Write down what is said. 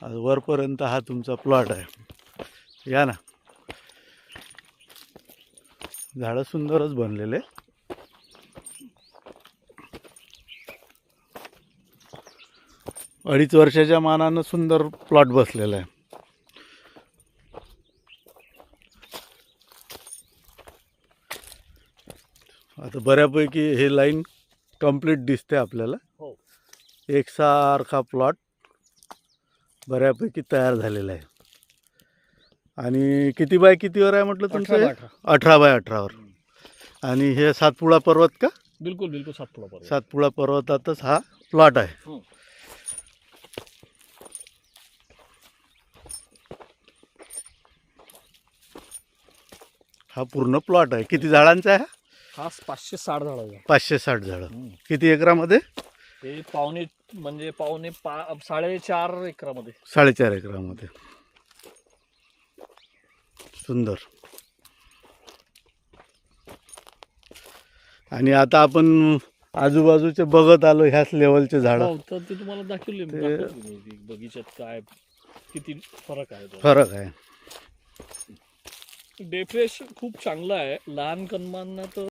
आज वरपर्यंत हा तुमचा प्लॉट आहे. या ना, झाडं सुंदरच बनलेले. 2.5 वर्षाच्या मानानं सुंदर प्लॉट बसलेला आहे. आता बऱ्यापैकी हे लाईन कंप्लीट दिसते आपल्याला. हो. एकसारखा प्लॉट बऱ्यापैकी तयार झालेला आहे. आणि किती बाय कितीवर आहे म्हटलं तुमचं? 18 बाय 18वर. आणि हे सातपुडा पर्वत का? बिलकुल बिलकुल सातपुडा पर्वत. सातपुडा पर्वतातच हा प्लॉट आहे. हा पूर्ण प्लॉट आहे. किती झाडांचा आहे हा? 560 झाड आहे. 560 झाडं. किती एकरामध्ये? हे पावणे 4.5 एकरामध्ये. 4.5 एकरामध्ये. सुंदर. आणि आता आपण आजूबाजूचे बघत आलो ह्याच लेवलचे झाडं. तर ते तुम्हाला दाखवले बगीच्यात काय किती फरक आहे. फरक आहे. डेफ्रेश खूप चांगला आहे. लहान कलमांना तर